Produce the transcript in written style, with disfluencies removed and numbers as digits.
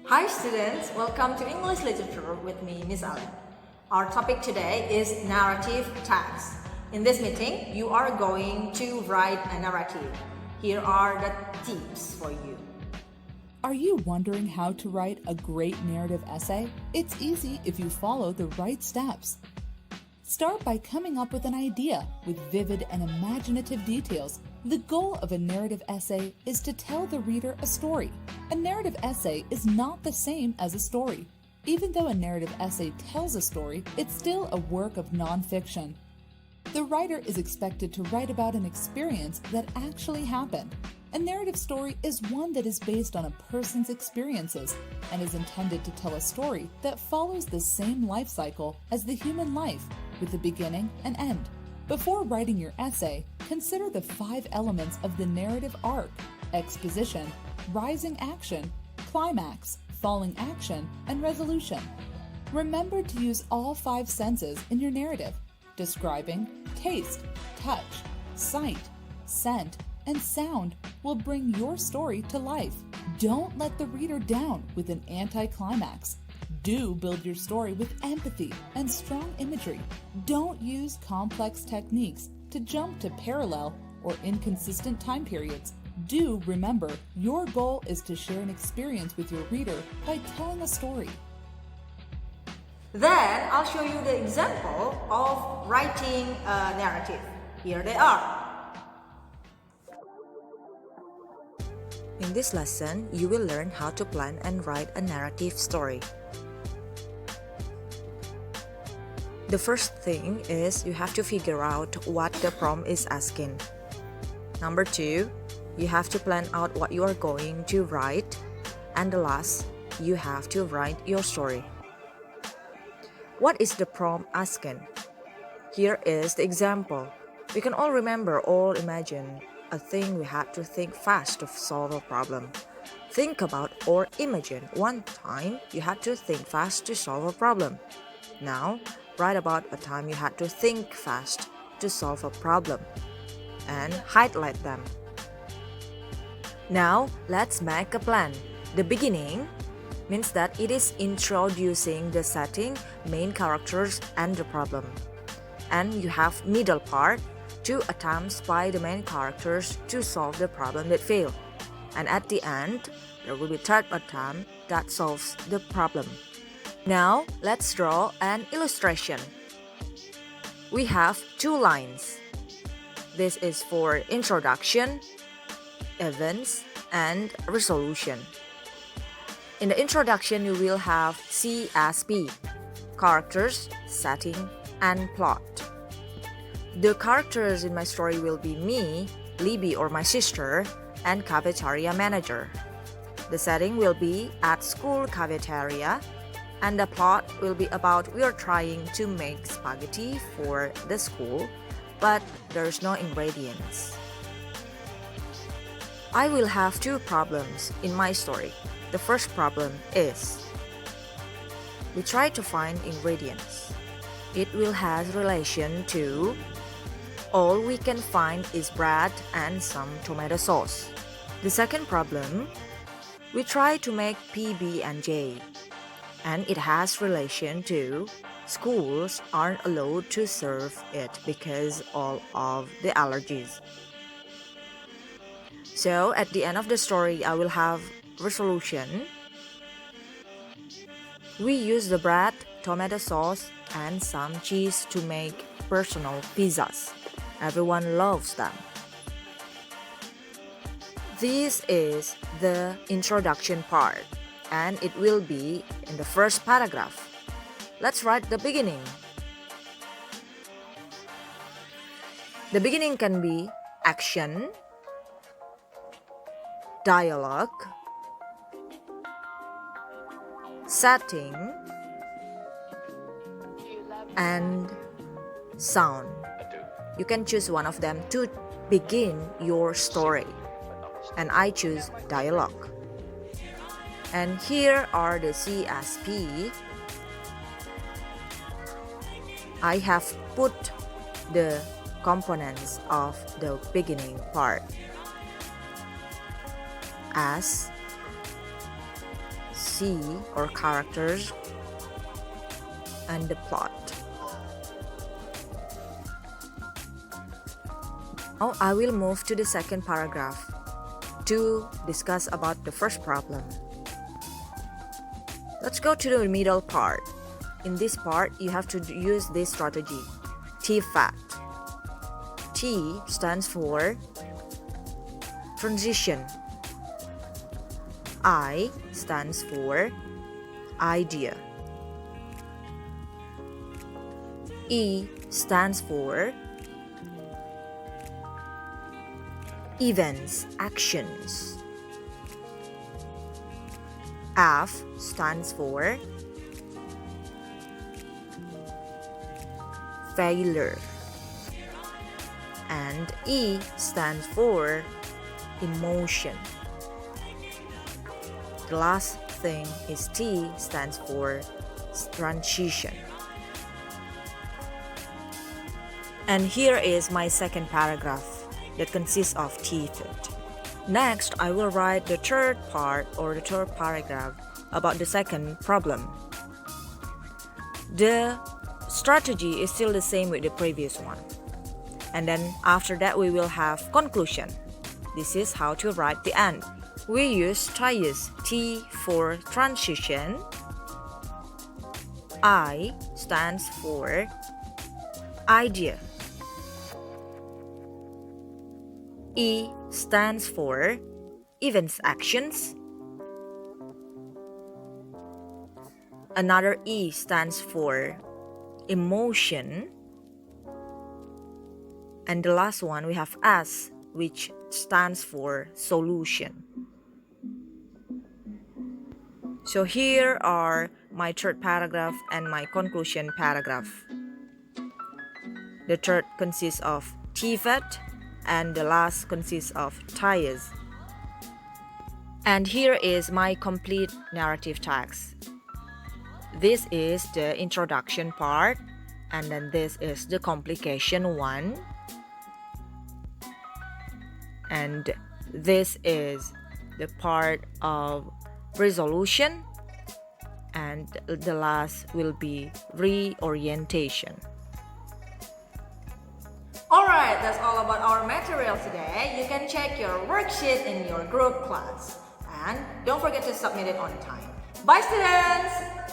Hi students, welcome to English Literature with me, Miss Allen. Our topic today is narrative tags. In this meeting, you are going to write a narrative. Here are the tips for you. Are you wondering how to write a great narrative essay? It's easy if you follow the right steps. Start by coming up with an idea with vivid and imaginative details. The goal of a narrative essay is to tell the reader a story. A narrative essay is not the same as a story. Even though a narrative essay tells a story, it's still a work of nonfiction. The writer is expected to write about an experience that actually happened. A narrative story is one that is based on a person's experiences and is intended to tell a story that follows the same life cycle as the human life, with a beginning and end. Before writing your essay, consider the 5 elements of the narrative arc: exposition, rising action, climax, falling action, and resolution. Remember to use all 5 senses in your narrative: describing, taste, touch, sight, scent, and sound will bring your story to life. Don't let the reader down with an anticlimax. Do build your story with empathy and strong imagery. Don't use complex techniques to jump to parallel or inconsistent time periods. Do remember, your goal is to share an experience with your reader by telling a story. Then I'll show you the example of writing a narrative. Here they are. In this lesson, you will learn how to plan and write a narrative story. The first thing is you have to figure out what the prompt is asking. Number 2, you have to plan out what you are going to write. And the last, you have to write your story. What is the prompt asking? Here is the example. We can all remember or imagine a thing we had to think fast to solve a problem. Think about or imagine one time you had to think fast to solve a problem. Now, write about a time you had to think fast to solve a problem and highlight them. Now, let's make a plan. The beginning means that it is introducing the setting, main characters, and the problem. And you have middle part, 2 attempts by the main characters to solve the problem that failed. And at the end, there will be third attempt that solves the problem. Now, let's draw an illustration. We have 2 lines. This is for introduction, events, and resolution. In the introduction, you will have CSP, characters, setting, and plot. The characters in my story will be me, Libby or my sister, and cafeteria manager. The setting will be at school cafeteria, and the plot will be about we are trying to make spaghetti for the school, but there's no ingredients. I will have 2 problems in my story. The first problem is we try to find ingredients. It will have relation to all we can find is bread and some tomato sauce. The second problem, we try to make PB&J, and it has relation to schools aren't allowed to serve it because all of the allergies. So at the end of the story, I will have resolution. We use the bread, tomato sauce, and some cheese to make personal pizzas. Everyone loves them. This is the introduction part, and it will be in the first paragraph. Let's write the beginning. The beginning can be action, dialogue, setting, and sound. You can choose one of them to begin your story, and I choose dialogue. And here are the CSP. I have put the components of the beginning part as see or characters and the plot. Now I will move to the second paragraph to discuss about the first problem. Let's go to the middle part. In this part, you have to use this strategy, T-FAT. T stands for transition. I stands for idea. E stands for events, actions. F stands for failure. And E stands for emotion. The last thing is T stands for transition. And here is my second paragraph that consists of T-FAT. Next, I will write the third part or the third paragraph about the second problem. The strategy is still the same with the previous one. And then after that we will have conclusion. This is how to write the end. We use TIAS, T for transition, I stands for idea, E stands for events, actions, another E stands for emotion, and the last one we have S, which stands for solution. So here are my third paragraph and my conclusion paragraph. The third consists of T-FAT and the last consists of TIAS. And here is my complete narrative text. This is the introduction part, and then this is the complication one, and this is the part of resolution, and the last will be reorientation. Alright, that's all about our material today. You can check your worksheet in your group class. And don't forget to submit it on time. Bye, students!